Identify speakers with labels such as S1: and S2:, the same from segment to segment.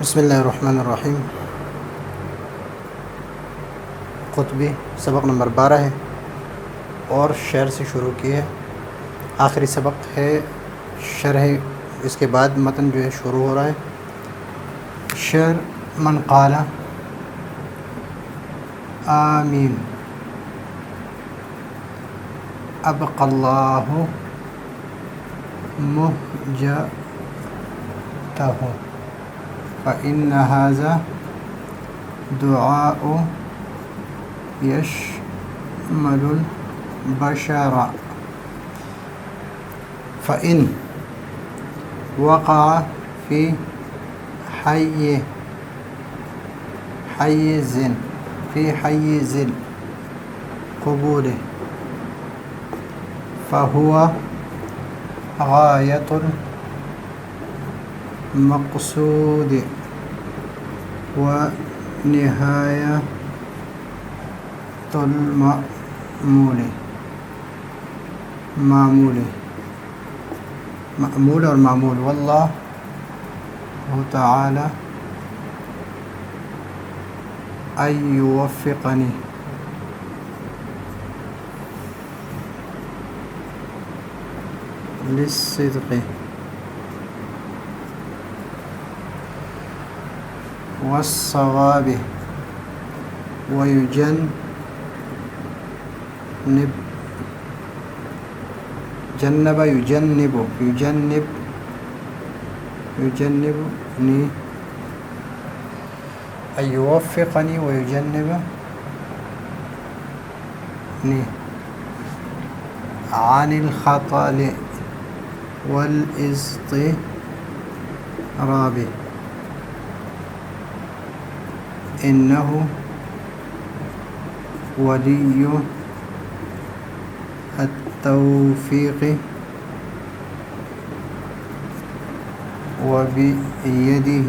S1: بسم اللہ الرحمن الرحیم۔ قطبی سبق نمبر 12 ہے اور شعر سے شروع کی ہے۔ آخری سبق ہے شرح، اس کے بعد متن جو ہے شروع ہو رہا ہے۔ شعر: من قال آمین ابقى اللہ مہجتہ فإن هذا دعاء يشمل البشر فإن وقع في حيز القبول فهو غاية المقصود ونهاية المأمول۔ مأمول اور معمول۔ واللہ تعالی ان یوفقنی للصدق والصواب يجنبني أن يوفقني ويجنبني عن الخطأ والاضطراب إنه ولي التوفيق وبيده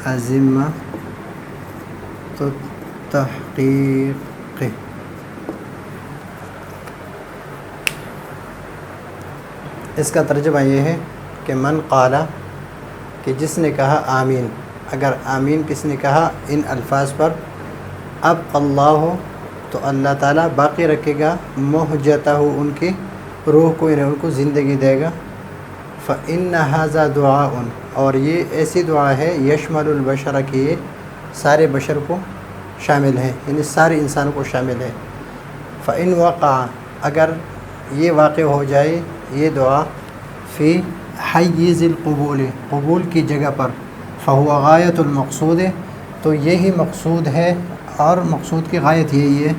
S1: عزيمة التحقيق۔ اس کا ترجمہ یہ ہے کہ من قالا، کہ جس نے کہا آمین۔ اگر آمین کس نے کہا ان الفاظ پر، اب اللہ تو اللہ تعالیٰ باقی رکھے گا مہجتہ ان کی روح کو، انہیں ان کو زندگی دے گا۔ فإن هذا دعاء، اور یہ ایسی دعا ہے یشمل البشر، کہ یہ سارے بشر کو شامل ہے، یعنی سارے انسانوں کو شامل ہے۔ فإن وقع، اگر یہ واقع ہو جائے یہ دعا، فی حیز القبول، قبول کی جگہ پر، فہو غایت المقصود، تو یہی مقصود ہے اور مقصود کی غایت یہی ہے،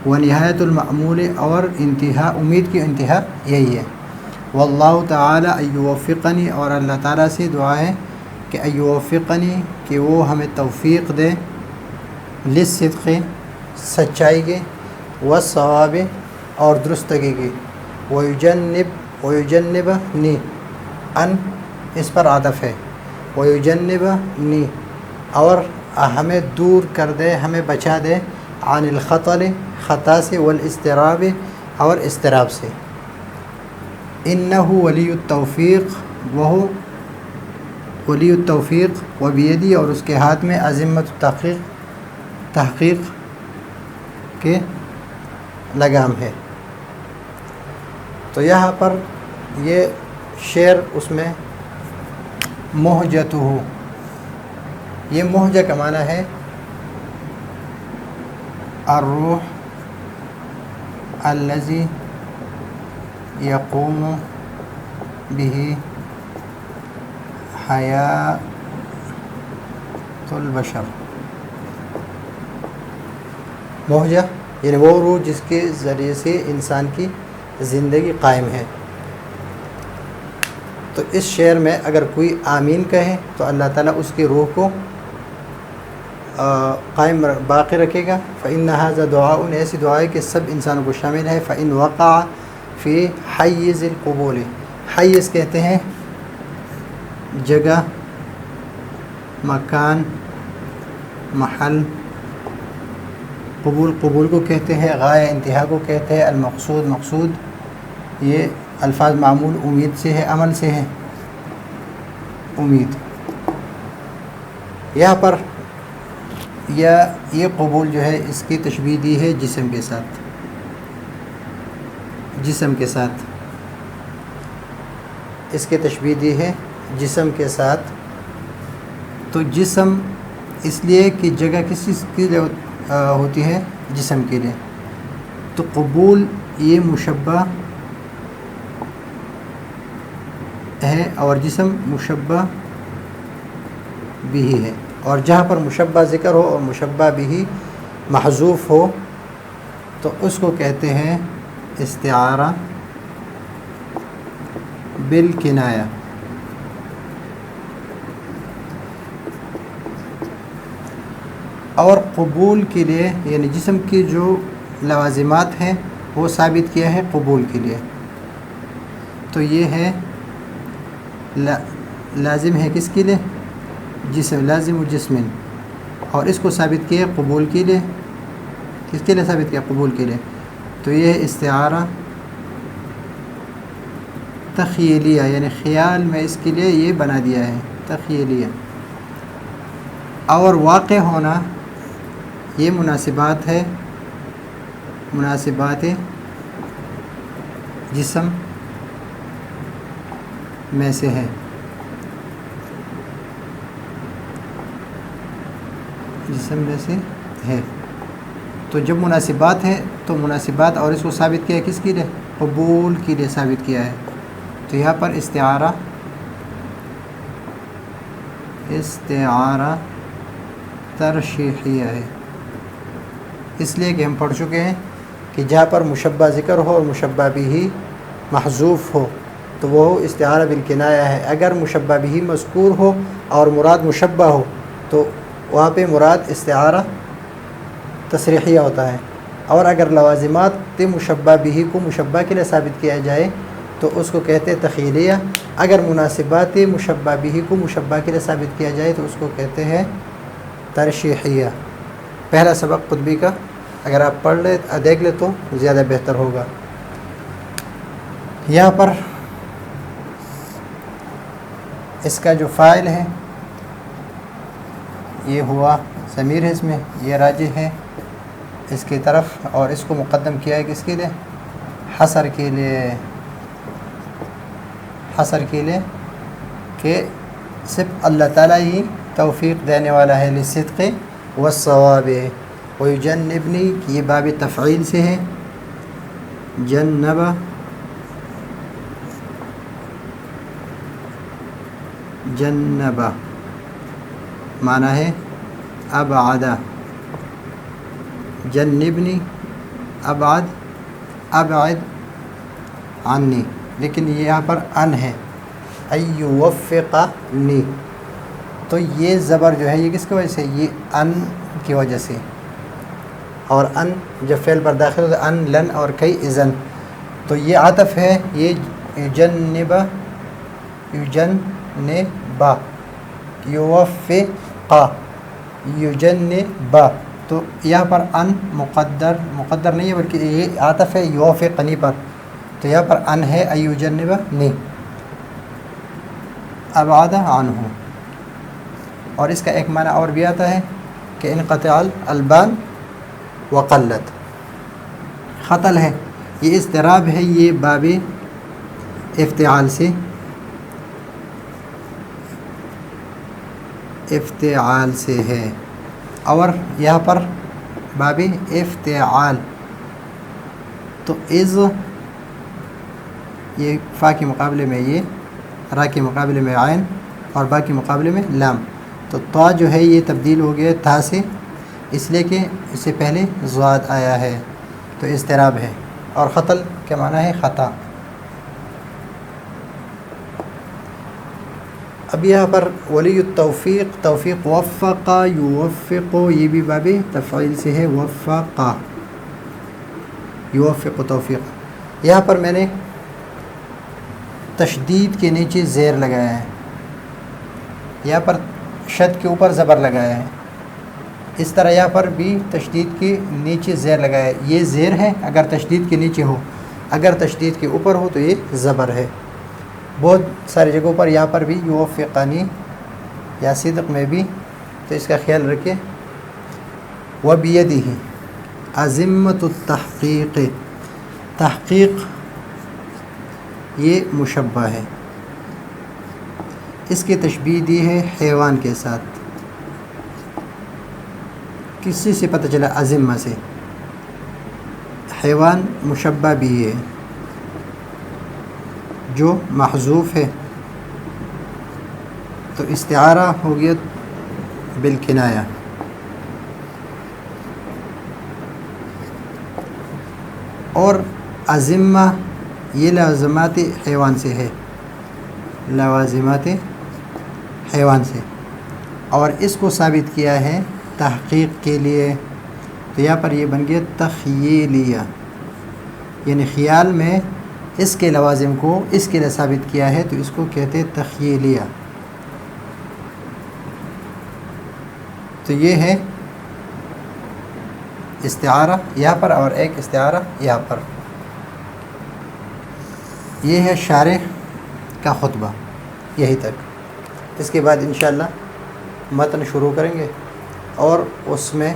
S1: ونہایت المأمول، اور انتہا، امید کی انتہا یہی ہے۔ واللہ تعالی ان یوفقنی، اور اللہ تعالیٰ سے دعا ہے کہ ان یوفقنی، کہ وہ ہمیں توفیق دے، للصدق، سچائی کے، والصواب، اور درستگی کی، ویجنبنی، ان اس پر عطف ہے، ویجنبنی، اور ہمیں دور کر دے، ہمیں بچا دے، عن الخطأ، خطا سے، والاضطراب، اور اضطراب سے۔ انہ ولی التوفیق، وہ ولی التوفیق، وبیدی، اور اس کے ہاتھ میں عزمت تحقیق کے لگام ہے۔ تو یہاں پر یہ شعر، اس میں مہجتہ، یہ مہجہ کا معنی ہے الروح الذی یقوم به حیات البشر۔ مہجہ یعنی وہ روح جس کے ذریعے سے انسان کی زندگی قائم ہے۔ تو اس شعر میں اگر کوئی آمین کہے تو اللہ تعالیٰ اس کی روح کو قائم باقی رکھے گا۔ فإن هذا دعاء، ایسی دعا ہے کہ سب انسانوں کو شامل ہے۔ فإن وقع فی حیز القبول، حیز کہتے ہیں جگہ، مکان، محل، قبول کو کہتے ہیں، غایہ انتہا کو کہتے ہیں، المقصود مقصود، یہ الفاظ معمول امید سے ہے، عمل سے ہے، امید۔ یہاں پر یہ قبول جو ہے اس کی تشبیہ دی ہے جسم کے ساتھ، جسم کے ساتھ اس کی تشبیہ دی ہے جسم کے ساتھ۔ تو جسم اس لیے کہ جگہ کس چیز کے لیے ہوتی ہے؟ جسم کے لیے۔ تو قبول یہ مشبہ ہے اور جسم مشبہ بھی ہے، اور جہاں پر مشبہ ذکر ہو اور مشبہ بھی محذوف ہو تو اس کو کہتے ہیں استعارہ بالکنایہ۔ اور قبول کے لیے یعنی جسم کی جو لوازمات ہیں وہ ثابت کیا ہے قبول کے لیے، تو یہ ہے لازم ہے کس کے لیے؟ جسم، لازم و جسم، اور اس کو ثابت کیا قبول کے لیے۔ کس کے لیے ثابت کیا؟ قبول کے لیے۔ تو یہ استعارہ تخیلیہ، یعنی خیال میں اس کے لیے یہ بنا دیا ہے تخیلیہ۔ اور واقع ہونا یہ مناسبات ہے، مناسبات جسم میں سے ہے۔ جسم میں سے ہے، تو جب مناسبات ہیں تو مناسبات، اور اس کو ثابت کیا ہے کس کے لیے؟ قبول کے لیے ثابت کیا ہے۔ تو یہاں پر استعارہ ترشیحیہ ہے، اس لیے کہ ہم پڑھ چکے ہیں کہ جہاں پر مشبہ ذکر ہو اور مشبہ بھی محذوف ہو تو وہ استعارہ بالکنایہ ہے۔ اگر مشبہ بھی مذکور ہو اور مراد مشبہ ہو تو وہاں پہ مراد استعارہ تصریحیہ ہوتا ہے، اور اگر لوازمات مشبہ بھی کو مشبہ کے لیے ثابت کیا جائے تو اس کو کہتے ہیں تخیلیہ۔ اگر مناسبات مشبہ بھی کو مشبہ کے لیے ثابت کیا جائے تو اس کو کہتے ہیں ترشیحیہ۔ پہلا سبق قطبی کا اگر آپ پڑھ لیں دیکھ لیں تو زیادہ بہتر ہوگا۔ یہاں پر اس کا جو فاعل ہے یہ ہوا ضمیر ہے، اس میں یہ راجح ہے اس کی طرف، اور اس کو مقدم کیا ہے کس کے لیے؟ حصر کے لیے، حصر کے لیے کہ صرف اللہ تعالیٰ ہی توفیق دینے والا ہے للصدق والصواب۔ ویجنبنی یہ باب تفعیل سے ہے، جنب جنب معنی ہے ابعد، جنبنی ابعد، ابعد عنی، لیکن یہ یہاں پر ان ہے، ایوفقنی، تو یہ زبر جو ہے یہ کس کی وجہ سے؟ یہ ان کی وجہ سے، اور ان جب فعل پر داخل ہوتا ہے ان، لن اور کئی اذن، تو یہ عطف ہے، یہ یجنب، یجنب، یوفق، یجنب، تو یہاں پر ان مقدر نہیں ہے بلکہ یہ عطف ہے یوفقنی پر، تو یہاں پر ان ہے ایجنبنی، ابعد عنہ۔ اور اس کا ایک معنی اور بھی آتا ہے کہ انقطاع الالبان وقلت، خطل ہے، یہ اضطراب ہے، یہ باب افتعال سے، افتعال سے ہے، اور یہاں پر باب افتعال، تو از یہ فا کے مقابلے میں یہ، را کے مقابلے میں عین، اور با کے مقابلے میں لام، تو طا جو ہے یہ تبدیل ہو گیا تھا سے، اس لیے کہ اس سے پہلے ضاد آیا ہے، تو اضطراب ہے۔ اور خطل کیا معنی ہے؟ خطا۔ اب یہاں پر ولی التوفیق، توفیق وفق یوفق، یہ بھی باب تفعیل سے ہے، وفق یوفق توفیق۔ یہاں پر میں نے تشدید کے نیچے زیر لگایا ہے، یہاں پر شد کے اوپر زبر لگایا ہے، اس طرح یہاں پر بھی تشدید کے نیچے زیر لگایا ہے، یہ زیر ہے اگر تشدید کے نیچے ہو، اگر تشدید کے اوپر ہو تو یہ زبر ہے۔ بہت ساری جگہوں پر یہاں پر بھی یوفقنی یا صدق میں بھی تو اس کا خیال رکھیں. وَبِيَدِهِ عَزِمَّةُ التحقیق، تحقیق یہ مشبہ ہے، اس کی تشبیہ دی ہے حیوان کے ساتھ. کسی سے پتہ چلا؟ عزمہ سے. حیوان مشبہ بھی ہے جو محذوف ہے، تو استعارہ ہو گیا بالکنایہ. اور عزمہ یہ لوازمات حیوان سے ہے، لوازمات حیوان سے، اور اس کو ثابت کیا ہے تحقیق کے لیے. تو یہاں پر یہ بن گیا تخیلیہ، یعنی خیال میں اس کے لوازم کو اس کے لیے ثابت کیا ہے، تو اس کو کہتے ہیں تخیلیہ. تو یہ ہے استعارہ یہاں پر، اور ایک استعارہ یہاں پر. یہ ہے شارح کا خطبہ یہی تک. اس کے بعد انشاءاللہ متن شروع کریں گے، اور اس میں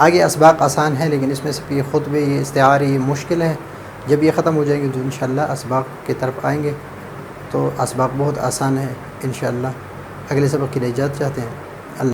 S1: آگے اسباق آسان ہے، لیکن اس میں سے یہ خطبے، یہ استعارے، یہ مشکل ہے. جب یہ ختم ہو جائیں گے تو انشاءاللہ اسباق کی طرف آئیں گے. تو اسباق بہت آسان ہے انشاءاللہ. اگلے سبق کے لیے اجازت چاہتے ہیں.